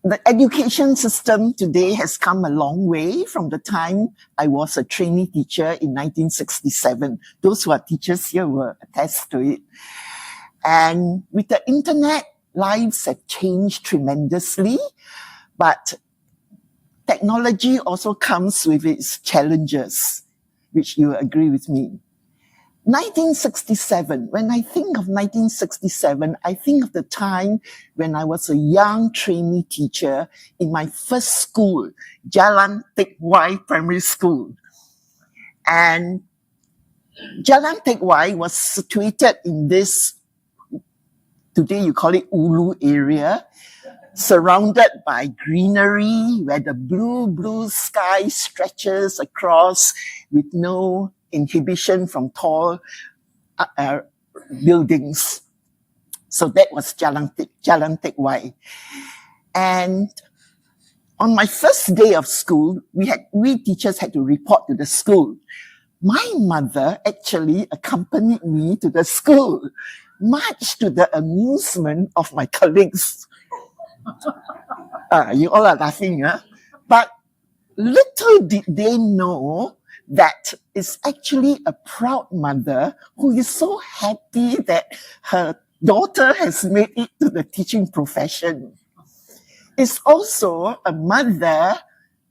The education system today has come a long way from the time I was a trainee teacher in 1967. Those who are teachers here will attest to it. And with the internet, lives have changed tremendously, but technology also comes with its challenges, which you agree with me. 1967, when I think of 1967, I think of the time when I was a young trainee teacher in my first school, Jalan Teck Whye Primary School. And Jalan Teck Whye was situated in this, today you call it Ulu area, surrounded by greenery, where the blue sky stretches across with no inhibition from tall buildings. So that was Jalan Teck Whye. And on my first day of school, we teachers had to report to the school. My mother actually accompanied me to the school, much to the amusement of my colleagues. You all are laughing, huh? But little did they know that it's actually a proud mother who is so happy that her daughter has made it to the teaching profession. It's also a mother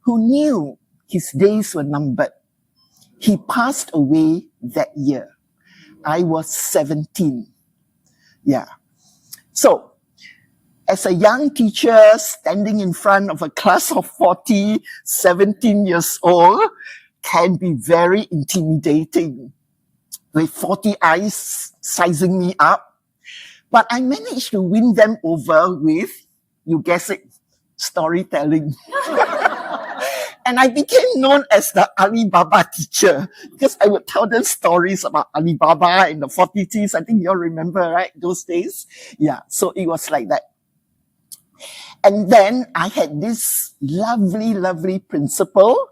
who knew his days were numbered. He passed away that year. I was 17. Yeah. So, as a young teacher standing in front of a class of 40, 17 years old, can be very intimidating, with 40 eyes sizing me up. But I managed to win them over with, you guess it, storytelling. And I became known as the Alibaba teacher, because I would tell them stories about Alibaba in the 40s. I think you all remember, right, those days? Yeah, so it was like that. And then I had this lovely principal,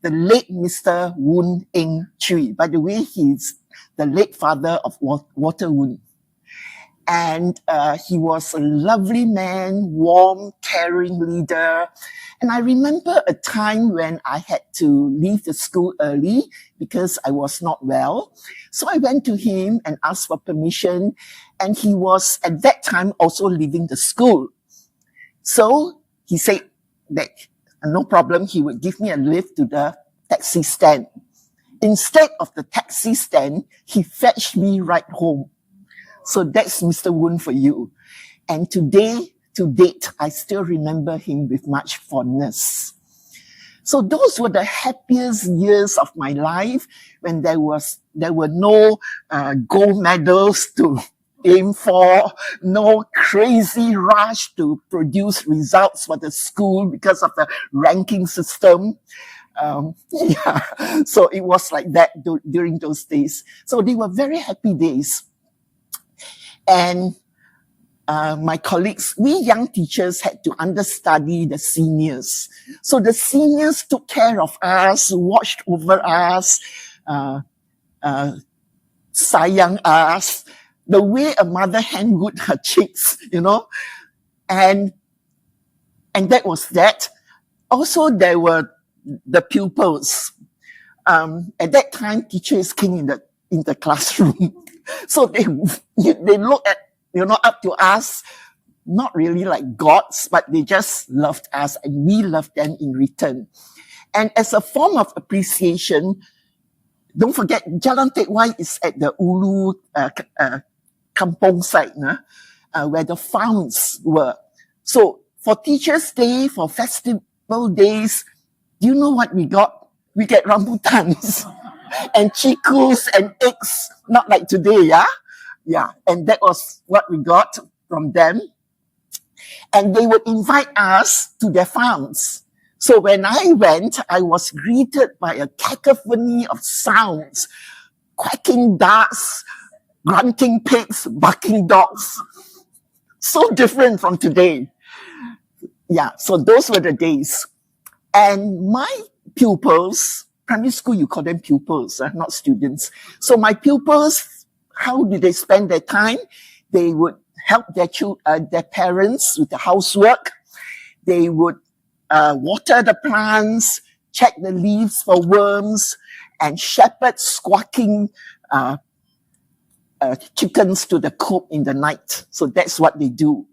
the late Mr. Woon Eng Chui. By the way, he's the late father of Walter Woon. And he was a lovely man, warm, caring leader. And I remember a time when I had to leave the school early because I was not well. So I went to him and asked for permission. And he was at that time also leaving the school. So he said that no problem, he would give me a lift to the taxi stand. Instead of the taxi stand, he fetched me right home. So that's Mr. Woon for you. And to date, I still remember him with much fondness. So those were the happiest years of my life when there were no gold medals to aim for, no crazy rush to produce results for the school because of the ranking system. So it was like that during those days. So they were very happy days. And my colleagues, we young teachers had to understudy the seniors. So the seniors took care of us, watched over us, sayang us, the way a mother hen would her chicks, you know. And that was that. Also, there were the pupils. At that time, teacher is king in the classroom. So they look at, up to us, not really like gods, but they just loved us and we loved them in return. And as a form of appreciation, don't forget, Jalan Teck Whye is at the Ulu Kampong side, where the farms were. So for Teachers' Day, for festival days, do you know what we got? We get rambutans and chikus and eggs, not like today, yeah? Yeah, and that was what we got from them. And they would invite us to their farms. So when I went, I was greeted by a cacophony of sounds, quacking ducks, grunting pigs, barking dogs. So different from today. Yeah, so those were the days. And my pupils, primary school, you call them pupils, not students. So my pupils, how did they spend their time? They would help their parents with the housework. They would water the plants, check the leaves for worms, and shepherd squawking chickens to the coop in the night. So that's what they do.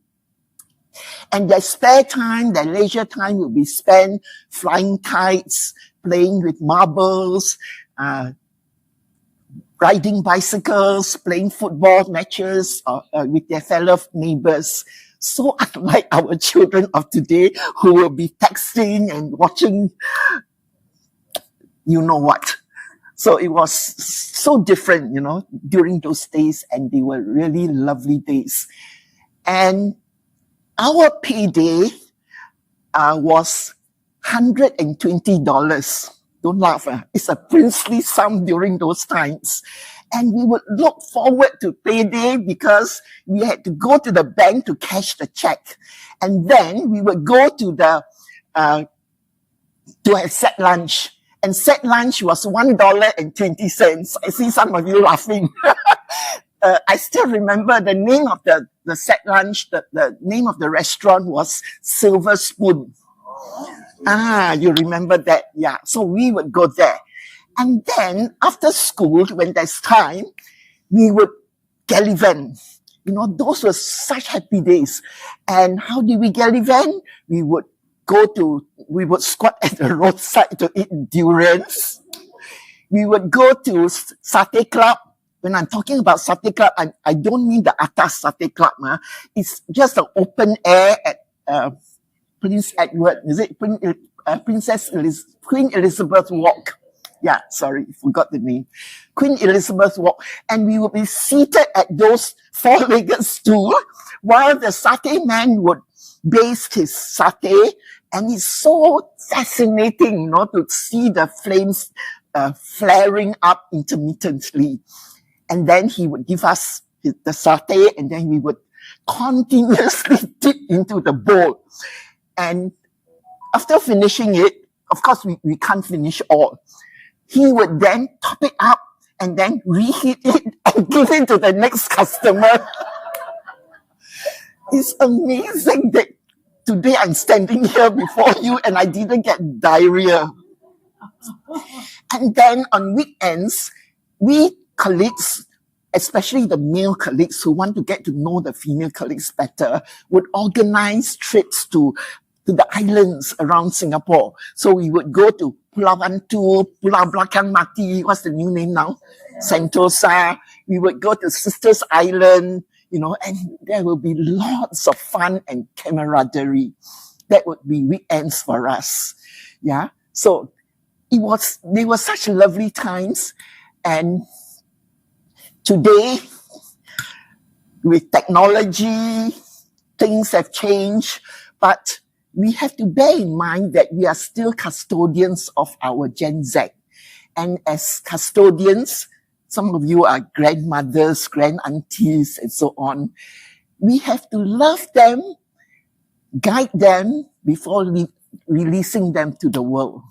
And their spare time, their leisure time will be spent flying kites, playing with marbles, riding bicycles, playing football matches with their fellow neighbors. So unlike our children of today who will be texting and watching, you know what. So it was so different, during those days, and they were really lovely days. And our payday was $120. Don't laugh. It's a princely sum during those times. And we would look forward to payday because we had to go to the bank to cash the check. And then we would go to to have set lunch. And set lunch was $1.20. I see some of you laughing. I still remember the name of the set lunch, the name of the restaurant was Silver Spoon. You remember that? Yeah. So we would go there. And then after school, when there's time, we would gallivant. Those were such happy days. And how did we gallivant? We would squat at the roadside to eat durians. We would go to satay club. When I'm talking about satay club, I don't mean the atas satay club. It's just an open air at Prince Edward. Is it Queen Elizabeth Walk? Yeah, sorry, forgot the name. Queen Elizabeth Walk. And we would be seated at those four-legged stools while the satay man would baste his satay. And it's so fascinating, to see the flames flaring up intermittently. And then he would give us the satay, and then we would continuously dip into the bowl. And after finishing it, of course, we can't finish all. He would then top it up and then reheat it and give it to the next customer. It's amazing that today I'm standing here before you and I didn't get diarrhea. And then on weekends, we colleagues, especially the male colleagues who want to get to know the female colleagues better, would organize trips to the islands around Singapore. So we would go to Pulau Bantu, Pulau Belakang Mati, what's the new name now? Sentosa. We would go to Sisters Island, and there will be lots of fun and camaraderie. That would be weekends for us. Yeah. So they were such lovely times. And today, with technology, things have changed, but we have to bear in mind that we are still custodians of our Gen Z. And as custodians, some of you are grandmothers, grand-aunties, and so on. We have to love them, guide them before releasing them to the world.